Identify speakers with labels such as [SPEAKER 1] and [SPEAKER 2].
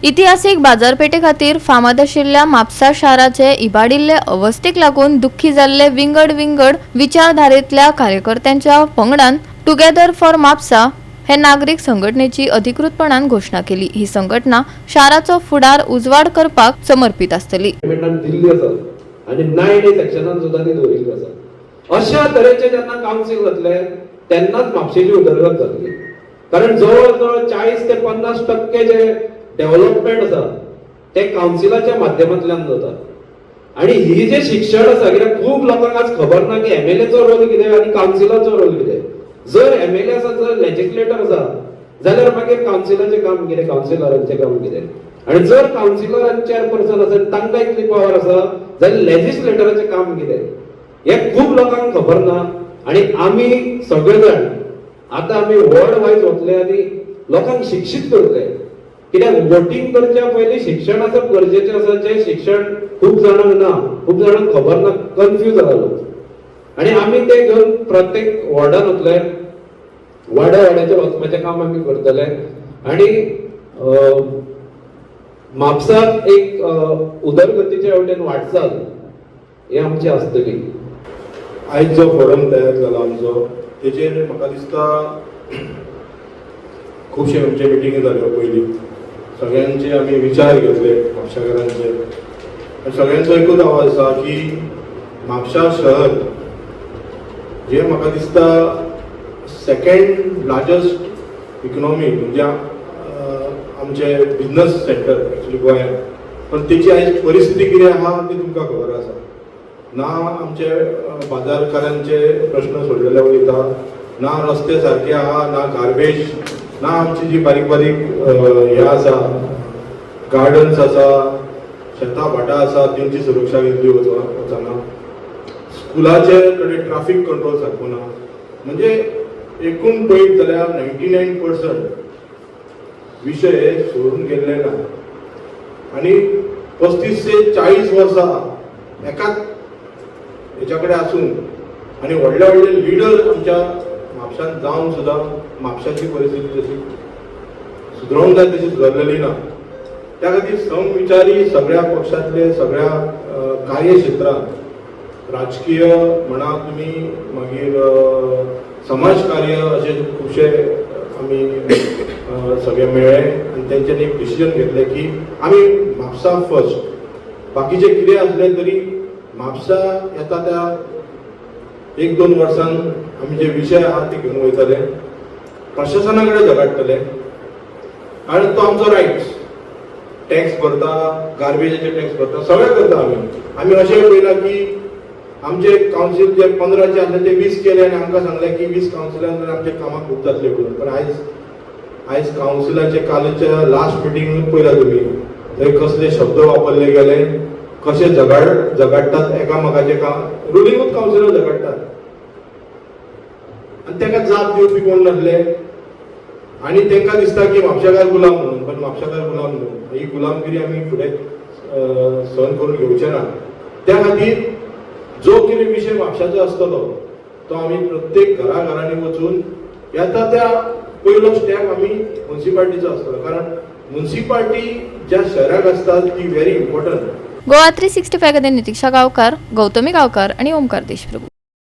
[SPEAKER 1] इतिहासीक बाजारपेठे खातीर फामाद आशिल्ल्या म्हापसा शाराचे इबाडिल्ले अवस्थेक लागून दुख्खी जाल्ले विंगड विचारधारेंतल्या कार्यकर्त्यांच्या पंगडान टुगेदर फॉर म्हापसा हे नागरीक संघटनेची अधिकृतपणान घोषणा केली। ही संघटना शाराचो फुडार उजवाड करपाक समर्पित आसतली।
[SPEAKER 2] दिल्ली आसा आनी 9A सेक्शनान सुद्दां ती दवरिल्ली आसा। अशा तरेचे जेन्ना काउन्सिल जातले तेन्नाच म्हापशेची उदरगत जातली, कारण जवळ जवळ 40 ते 50% जे डेव्हलपमेंट आसा ते काउन्सिलाच्या माध्यमांतल्यान जाता। आणि ही जे शिक्षण आसा, कित्याक खूब लोकांक आज खबर ना की MLAचो रोल कितें आनी काउन्सिलाचो रोल कितें। जर MLA आसा, जर लेजिस्लेटर आसा, जाल्यार मागीर काउन्सिलाचें काम कितें, काउन्सिलरांचें काम कितें। आणि जर काउन्सिलर आनी चेअरपर्सन आसा तांकां इतली पावर आसा जाल्यार लेजिस्लेटराचें काम कितें हे खूब लोकांक खबर ना। आणि आमी सगळे जाण आतां आमी वर्ल्ड वायज वतले आनी लोकांक शिक्षीत करतले, कित्याक वोटिंग करच्या पयलीं शिक्षण आसप गरजेचें आसा, जे शिक्षण खूब जाणांक ना, खूब जाणांक खबर ना, कन्फ्यूज जाला लोक। आणि आमी ते घेवन प्रत्येक वॉर्डान वतले, वाड्याचेर वचपाचें काम आमी करतले। आणि म्हापसाक एक उदरगतीच्या वटेन वाटचाल ही आमची आसतली।
[SPEAKER 3] आयज जो फोरम तयार जाला आमचो, तेचेर म्हाका दिसता खुबशे आमचे मिटिंगी जाल्यो पयलीं, सगळ्यांचे आमी विचार घेतले म्हापशाकारांचे। सगळ्यांचो एकूच आवाज आसा की म्हापशा शहर जे म्हाका दिसता सेकंड लार्जस्ट इकॉनॉमी म्हणजे आमचे बिझनस सेंटर एक्चुअली गोंयांत, पण तेची आयज परिस्थिती कितें आहा ती तुमकां खबर आसा। ना आमचे बाजारकारांचे प्रश्न सोडलेले वयता, ना रस्ते सारके आहा, ना गार्बेज, ना आमची जी बारीक बारीक हे आसा गार्डन्स आसा, शेतां भाटां आसा तेंची सुरक्षा घेतली वचना, स्कुलाचे कडेन ट्राफीक कंट्रोल सारको ना। म्हणजे एकूण पळयत जाल्यार 99% विषय सोडून गेल्ले ना। आणि 35 ते 40 वर्सां एकाच हेच्या कडेन आसून आनी व्हडले व्हडले लिडर आमच्या म्हापशांत जावन सुद्दां म्हापशाची परिस्थिती जशी सुदरोंक जाय तशी सुदारलेली ना। त्या खातीर समविचारी सगळ्या पक्षांतले सगळ्या कार्यक्षेत्रांत राजकीय म्हणा तुमी, मागीर समाजकार्य, असे खुबशे आमी सगळे मेळ्ळे आनी तेंच्यांनी एक डिसिजन घेतलें की आमी म्हापसा फर्स्ट, बाकीचे कितें आसलें तरी म्हापसा येता त्या 1-2 वर्सान आमी जे विशय आहा ते घेवन वयतले, प्रशासना कडेन झगडटले, कारण तो आमचो रायट्स। टॅक्स भरता, गार्बेजाचे टॅक्स भरता, सगळें करता आमी अशें पळयलां की आमचे काउन्सिल जे 15 आसले ते 20 केले आनी आमकां सांगलें की 20 काउन्सिलान आमचे कामां खूब जातले म्हणून। पण आयज काउन्सिलाचे कालच्या लास्ट मिटिंग पळयला तुमी, थंय कसले शब्द वापरले गेले, कशे झगडटात एकामेकाचे काम, रुलींगूच काउन्सिलर झगडटात आनी ताका जाप दिवपी कोण नासले। आनी तांकां दिसता की म्हापशाकार गुलाम म्हणून, पण म्हापशाकार गुलाम न्हू, ही गुलामगिरी आमी फुडें सहन करून घेवचे ना। त्या खातीर जो कितें विशय म्हापशाचो आसतलो तो आमी प्रत्येक घराघरांनी वचून येता त्या पयलो स्टेप आमी म्युन्सिपाल्टीचो आसतलो, कारण म्युन्सिपाल्टी ज्या शहराक आसता ती व्हेरी इम्पॉर्टंट।
[SPEAKER 1] गोवा 365 खातीर नितीक्षा गांवकार, गौतमी गांवकार आणि ओमकार देशप्रभू।